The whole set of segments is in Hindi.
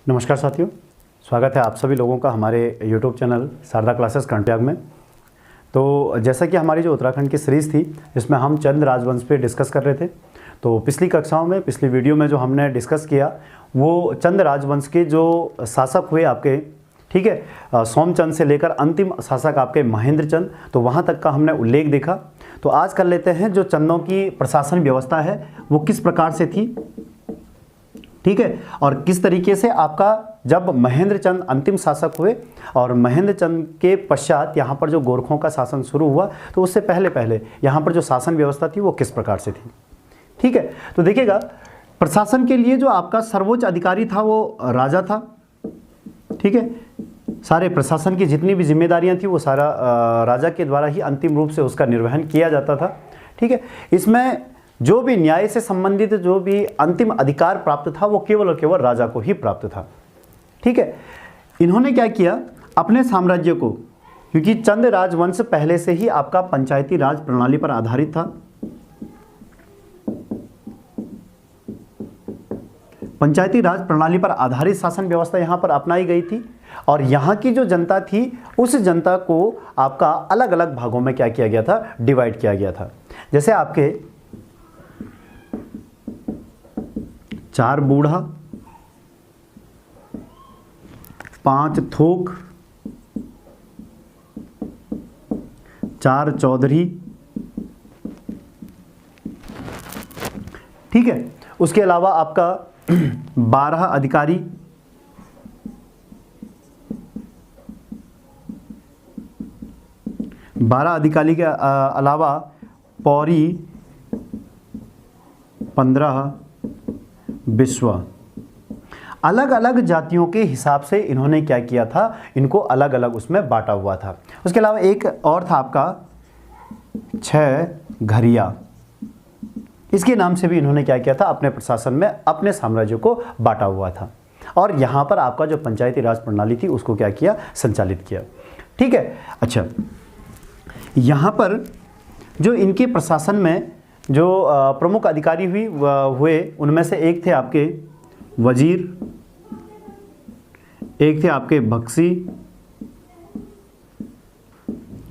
नमस्कार साथियों, स्वागत है आप सभी लोगों का हमारे YouTube channel Sharda classes Karnaprayag में। तो जैसा कि हमारी जो उत्तराखंड की सीरीज़ थी जिसमें हम चंद राजवंश पे डिस्कस कर रहे थे, तो पिछली कक्षाओं में पिछली वीडियो में जो हमने डिस्कस किया वो चंद राजवंश के जो शासक हुए आपके, ठीक है, सोमचंद से लेकर अंतिम शासक आपके महेंद्र चंद, तो वहाँ तक का हमने उल्लेख देखा। तो आज कर लेते हैं जो चंदों की प्रशासन व्यवस्था है वो किस प्रकार से थी, ठीक है, और किस तरीके से आपका जब महेंद्र चंद अंतिम शासक हुए और महेंद्र चंद के पश्चात यहाँ पर जो गोरखों का शासन शुरू हुआ, तो उससे पहले पहले यहाँ पर जो शासन व्यवस्था थी वो किस प्रकार से थी। ठीक है, तो देखिएगा, प्रशासन के लिए जो आपका सर्वोच्च अधिकारी था वो राजा था। ठीक है, सारे प्रशासन की जितनी भी जिम्मेदारियां थी वो सारा राजा के द्वारा ही अंतिम रूप से उसका निर्वहन किया जाता था। ठीक है, इसमें जो भी न्याय से संबंधित जो भी अंतिम अधिकार प्राप्त था वो केवल और केवल राजा को ही प्राप्त था। ठीक है, इन्होंने क्या किया, अपने साम्राज्य को, क्योंकि चंद राजवंश पहले से ही आपका पंचायती राज प्रणाली पर आधारित था, पंचायती राज प्रणाली पर आधारित शासन व्यवस्था यहां पर अपनाई गई थी और यहां की जो जनता थी उस जनता को आपका अलग अलग भागों में क्या किया गया था, डिवाइड किया गया था। जैसे आपके 4 बूढ़ा, 5 थोक, 4 चौधरी, ठीक है, उसके अलावा आपका 12 अधिकारी, 12 अधिकारी के अलावा पौरी, 15 बिश्वा। अलग अलग जातियों के हिसाब से इन्होंने क्या किया था, इनको अलग अलग उसमें बांटा हुआ था। उसके अलावा एक और था आपका 6 घरिया, इसके नाम से भी इन्होंने क्या किया था, अपने प्रशासन में अपने साम्राज्य को बांटा हुआ था और यहाँ पर आपका जो पंचायती राज प्रणाली थी उसको क्या किया, संचालित किया। ठीक है, अच्छा, यहाँ पर जो इनके प्रशासन में जो प्रमुख अधिकारी हुए उनमें से एक थे आपके वजीर, एक थे आपके बख्शी,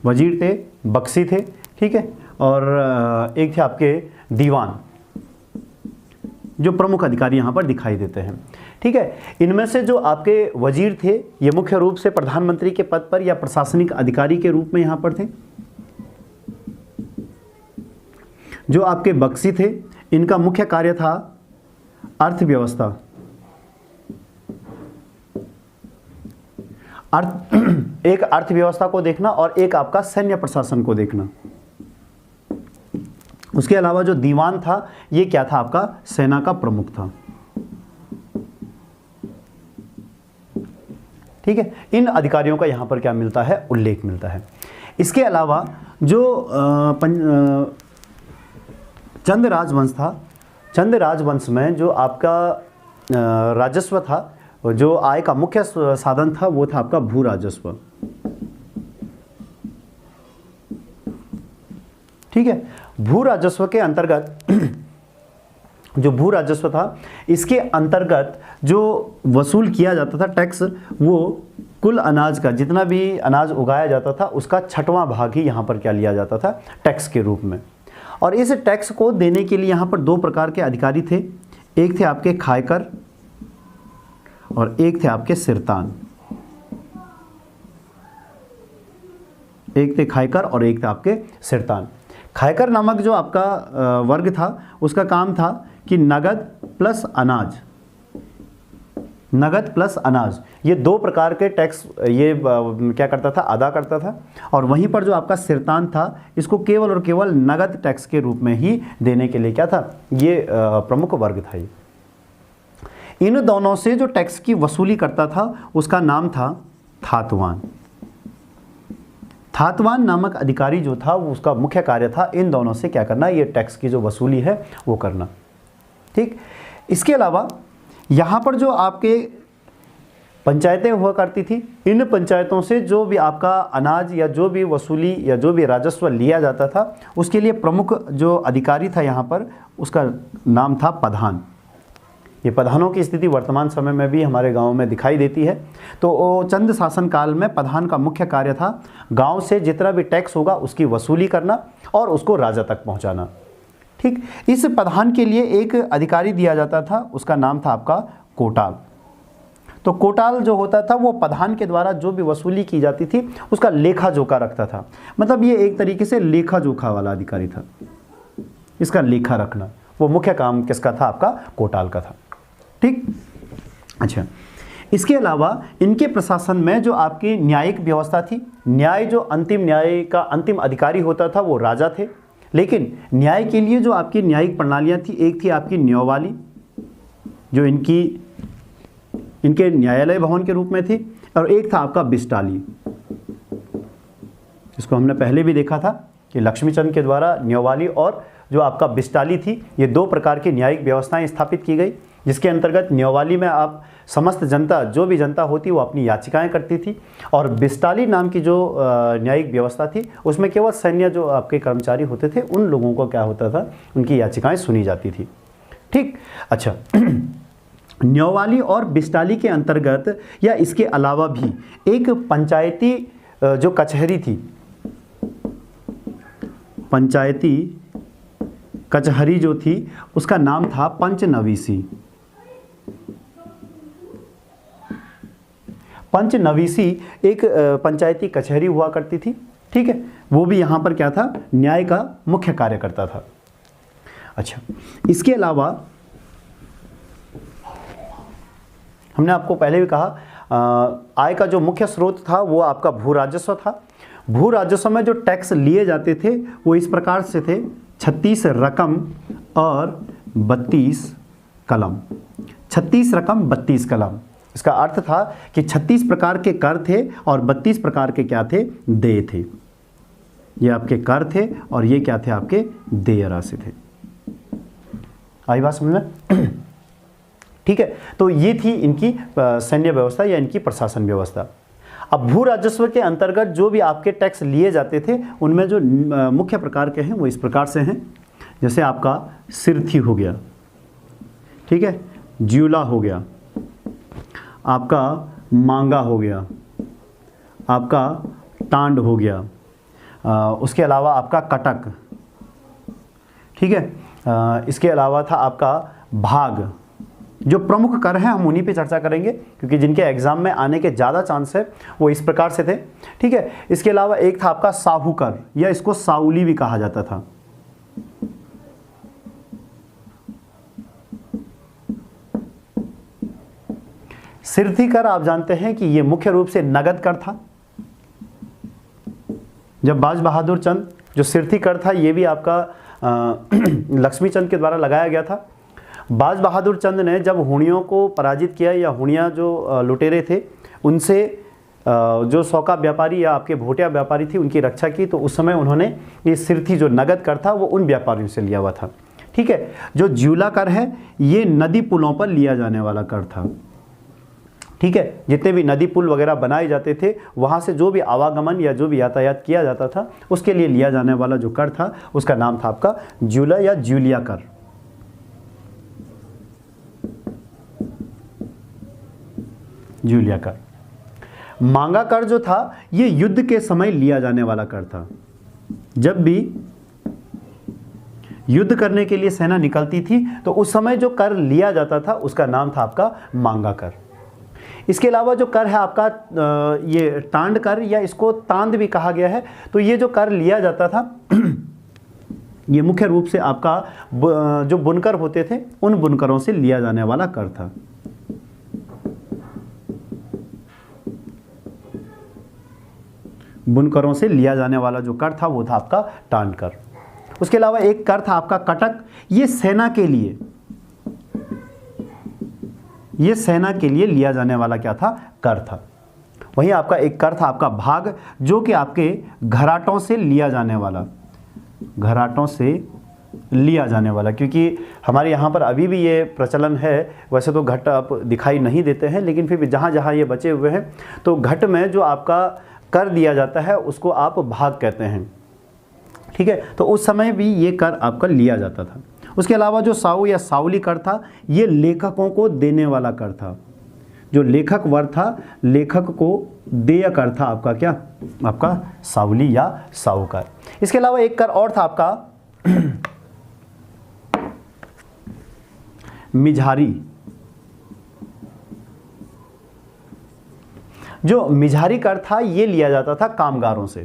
वजीर थे, बख्शी थे, ठीक है, और एक थे आपके दीवान, जो प्रमुख अधिकारी यहाँ पर दिखाई देते हैं। ठीक है, इनमें से जो आपके वजीर थे ये मुख्य रूप से प्रधानमंत्री के पद पर या प्रशासनिक अधिकारी के रूप में यहाँ पर थे। जो आपके बख्शी थे इनका मुख्य कार्य था अर्थव्यवस्था, एक अर्थव्यवस्था को देखना और एक आपका सैन्य प्रशासन को देखना। उसके अलावा जो दीवान था ये क्या था, आपका सेना का प्रमुख था। ठीक है, इन अधिकारियों का यहां पर क्या मिलता है, उल्लेख मिलता है। इसके अलावा जो चंद राजवंश था, चंद राजवंश में जो आपका राजस्व था, जो आय का मुख्य साधन था वो था आपका भू राजस्व। ठीक है, भू राजस्व के अंतर्गत जो भू राजस्व था इसके अंतर्गत जो वसूल किया जाता था टैक्स, वो कुल अनाज का, जितना भी अनाज उगाया जाता था उसका 6वां भाग ही यहाँ पर क्या लिया जाता था, टैक्स के रूप में। और इस टैक्स को देने के लिए यहाँ पर 2 प्रकार के अधिकारी थे, एक थे आपके खायकर और एक थे आपके सिरतान। एक थे खायकर और एक थे आपके सिरतान। खायकर नामक जो आपका वर्ग था उसका काम था कि नगद प्लस अनाज, नगद प्लस अनाज, ये 2 प्रकार के टैक्स ये क्या करता था, अदा करता था। और वहीं पर जो आपका सिरतान था इसको केवल और केवल नगद टैक्स के रूप में ही देने के लिए क्या था, ये प्रमुख वर्ग था। ये इन दोनों से जो टैक्स की वसूली करता था उसका नाम था थातवान। थातवान नामक अधिकारी जो था वो उसका मुख्य कार्य था इन दोनों से क्या करना, ये टैक्स की जो वसूली है वो करना। ठीक, इसके अलावा यहाँ पर जो आपके पंचायतें हुआ करती थी, इन पंचायतों से जो भी आपका अनाज या जो भी वसूली या जो भी राजस्व लिया जाता था उसके लिए प्रमुख जो अधिकारी था यहाँ पर उसका नाम था प्रधान। ये प्रधानों की स्थिति वर्तमान समय में भी हमारे गांव में दिखाई देती है। तो चंद शासन काल में प्रधान का मुख्य कार्य था गांव से जितना भी टैक्स होगा उसकी वसूली करना और उसको राजा तक पहुंचाना। ठीक, इस प्रधान के लिए एक अधिकारी दिया जाता था, उसका नाम था आपका कोटाल। तो कोटाल जो होता था वो प्रधान के द्वारा जो भी वसूली की जाती थी उसका लेखा जोखा रखता था। मतलब ये एक तरीके से लेखा जोखा वाला अधिकारी था, इसका लेखा रखना वो मुख्य काम किसका था? आपका कोटाल का था। ठीक, अच्छा, इसके अलावा इनके प्रशासन में जो आपकी न्यायिक व्यवस्था थी, न्याय जो न्याय का अंतिम अधिकारी होता था वो राजा थे, लेकिन न्याय के लिए जो आपकी न्यायिक प्रणालियाँ थी, एक थी आपकी न्योवाली जो इनके न्यायालय भवन के रूप में थी, और एक था आपका बिस्टाली, जिसको हमने पहले भी देखा था कि लक्ष्मीचंद के द्वारा न्योवाली और जो आपका बिस्टाली थी, ये दो प्रकार की न्यायिक व्यवस्थाएं स्थापित की गई, जिसके अंतर्गत न्योवाली में आप समस्त जनता, जो भी जनता होती वो अपनी याचिकाएं करती थी, और बिस्टाली नाम की जो न्यायिक व्यवस्था थी उसमें केवल सैन्य जो आपके कर्मचारी होते थे उन लोगों को क्या होता था, उनकी याचिकाएं सुनी जाती थी। ठीक, अच्छा, न्योवाली और बिस्टाली के अंतर्गत या इसके अलावा भी एक पंचायती जो कचहरी थी, पंचायती कचहरी जो थी उसका नाम था पंचनवीसी। पंचनवीसी एक पंचायती कचहरी हुआ करती थी। ठीक है, वो भी यहाँ पर क्या था? न्याय का मुख्य कार्य करता था। अच्छा, इसके अलावा हमने आपको पहले भी कहा आय का जो मुख्य स्रोत था वो आपका भू राजस्व था। भू राजस्व में जो टैक्स लिए जाते थे वो इस प्रकार से थे: 36 रकम और 32 कलम। 36 रकम 32 कलम, इसका अर्थ था कि 36 प्रकार के कर थे और 32 प्रकार के क्या थे? देय थे। ये आपके कर थे और ये क्या थे? आपके देय राशि थे। आई बात समझ में? ठीक है, तो ये थी इनकी सैन्य व्यवस्था या इनकी प्रशासन व्यवस्था। अब भू राजस्व के अंतर्गत जो भी आपके टैक्स लिए जाते थे उनमें जो मुख्य प्रकार के हैं वो इस प्रकार से हैं, जैसे आपका सिरथी हो गया, ठीक है, ज्यूला हो गया, आपका मांगा हो गया, आपका टांड हो गया, उसके अलावा आपका कटक, ठीक है, इसके अलावा था आपका भाग। जो प्रमुख कर हैं हम उन्हीं पे चर्चा करेंगे क्योंकि जिनके एग्जाम में आने के ज़्यादा चांस है वो इस प्रकार से थे। ठीक है, इसके अलावा एक था आपका साहूकर या इसको साउली भी कहा जाता था। सिरथी कर आप जानते हैं कि ये मुख्य रूप से नगद कर था। जब बाज बहादुर चंद जो सिरथी कर था ये भी आपका लक्ष्मीचंद के द्वारा लगाया गया था। बाज बहादुर चंद ने जब हुणियों को पराजित किया या हुणिया जो लुटेरे थे उनसे जो सौका व्यापारी या आपके भोटिया व्यापारी थी उनकी रक्षा की, तो उस समय उन्होंने ये सिरथी जो नगद कर था वो उन व्यापारियों से लिया हुआ था। ठीक है, जो ज्यूला कर है ये नदी पुलों पर लिया जाने वाला कर था। ठीक है, जितने भी नदी पुल वगैरह बनाए जाते थे वहाँ से जो भी आवागमन या जो भी यातायात किया जाता था उसके लिए लिया जाने वाला जो कर था उसका नाम था आपका ज्यूला या ज्यूलिया कर। ज्यूलिया कर। मांगा कर जो था ये युद्ध के समय लिया जाने वाला कर था। जब भी युद्ध करने के लिए सेना निकलती थी तो उस समय जो कर लिया जाता था उसका नाम था आपका मांगा कर। इसके अलावा जो कर है आपका ये टांड कर या इसको तांद भी कहा गया है, तो ये जो कर लिया जाता था ये मुख्य रूप से आपका जो बुनकर होते थे उन बुनकरों से लिया जाने वाला कर था। बुनकरों से लिया जाने वाला जो कर था वो था आपका टांड कर। उसके अलावा एक कर था आपका कटक, ये सेना के लिए लिया जाने वाला क्या था? कर था। वहीं आपका एक कर था आपका भाग जो कि आपके घराटों से लिया जाने वाला, क्योंकि हमारे यहाँ पर अभी भी ये प्रचलन है। वैसे तो घट आप दिखाई नहीं देते हैं लेकिन फिर भी जहाँ जहाँ ये बचे हुए हैं तो घट में जो आपका कर दिया जाता है उसको आप भाग कहते हैं। ठीक है, तो उस समय भी ये कर आपका लिया जाता था। उसके अलावा जो साउ या साउली कर था, ये लेखकों को देने वाला कर था। जो लेखक वर्ग था, लेखक को देय कर था आपका क्या, आपका साउली या साहूकार। इसके अलावा एक कर और था आपका मिझारी। जो मिझारी कर था ये लिया जाता था कामगारों से,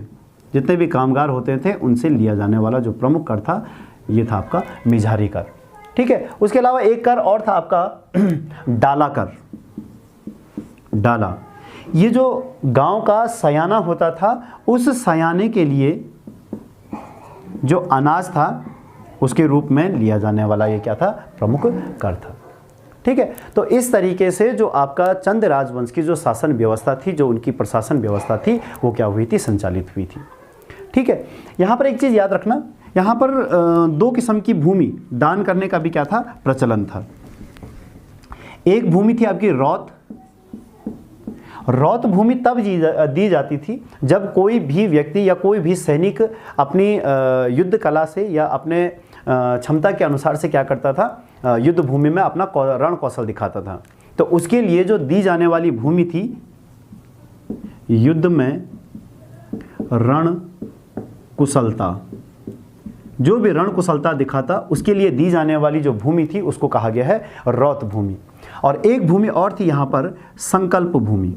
जितने भी कामगार होते थे उनसे लिया जाने वाला जो प्रमुख कर था ये था आपका मिझारी कर। ठीक है। उसके अलावा एक कर और था आपका डाला कर। डाला, ये जो गांव का सयाना होता था, उस सयाने के लिए जो अनाज था उसके रूप में लिया जाने वाला ये क्या था, प्रमुख कर था। ठीक है। तो इस तरीके से जो आपका चंद राजवंश की जो शासन व्यवस्था थी, जो उनकी प्रशासन व्यवस्था थी, वो क्या हुई थी, संचालित हुई थी। ठीक है। यहाँ पर एक चीज़ याद रखना, यहाँ पर दो किस्म की भूमि दान करने का भी क्या था, प्रचलन था। एक भूमि थी आपकी रौत। रौत भूमि तब दी जाती थी जब कोई भी व्यक्ति या कोई भी सैनिक अपनी युद्ध कला से या अपने क्षमता के अनुसार से क्या करता था, युद्ध भूमि में अपना रण कौशल दिखाता था। तो उसके लिए जो दी जाने वाली भूमि थी, युद्ध में रण कुशलता, जो भी रण कुशलता दिखाता उसके लिए दी जाने वाली जो भूमि थी उसको कहा गया है रौत भूमि। और एक भूमि और थी यहाँ पर संकल्प भूमि।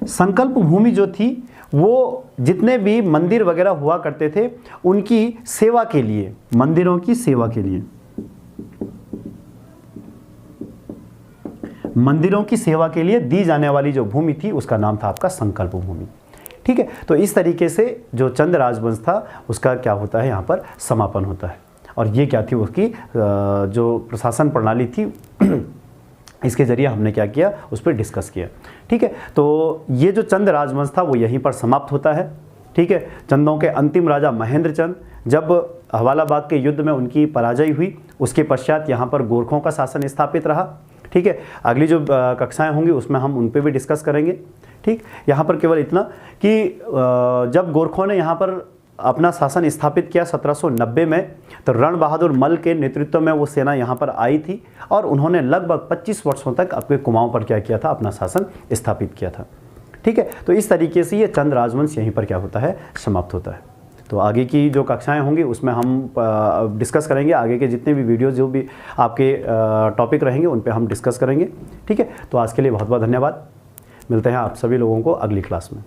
संकल्प भूमि जो थी वो जितने भी मंदिर वगैरह हुआ करते थे उनकी सेवा के लिए, मंदिरों की सेवा के लिए, मंदिरों की सेवा के लिए दी जाने वाली जो भूमि थी उसका नाम था आपका संकल्प भूमि। ठीक है। तो इस तरीके से जो चंद राजवंश था उसका क्या होता है, यहाँ पर समापन होता है। और ये क्या थी, उसकी जो प्रशासन प्रणाली थी इसके जरिए हमने क्या किया, उस पर डिस्कस किया। ठीक है। तो ये जो चंद राजवंश था वो यहीं पर समाप्त होता है। ठीक है। चंदों के अंतिम राजा महेंद्र चंद, जब हवालाबाग के युद्ध में उनकी पराजय हुई उसके पश्चात यहाँ पर गोरखों का शासन स्थापित रहा। ठीक है। अगली जो कक्षाएं होंगी उसमें हम उन पर भी डिस्कस करेंगे। ठीक। यहाँ पर केवल इतना कि जब गोरखों ने यहाँ पर अपना शासन स्थापित किया 1790 में, तो रण बहादुर मल के नेतृत्व में वो सेना यहाँ पर आई थी और उन्होंने लगभग 25 वर्षों तक अपने कुमाऊं पर क्या किया था, अपना शासन स्थापित किया था। ठीक है। तो इस तरीके से ये चंद राजवंश यहीं पर क्या होता है, समाप्त होता है। तो आगे की जो कक्षाएं होंगी उसमें हम डिस्कस करेंगे, आगे के जितने भी वीडियोज़ जो भी आपके टॉपिक रहेंगे उन पर हम डिस्कस करेंगे। ठीक है। तो आज के लिए बहुत बहुत धन्यवाद। मिलते हैं आप सभी लोगों को अगली क्लास में।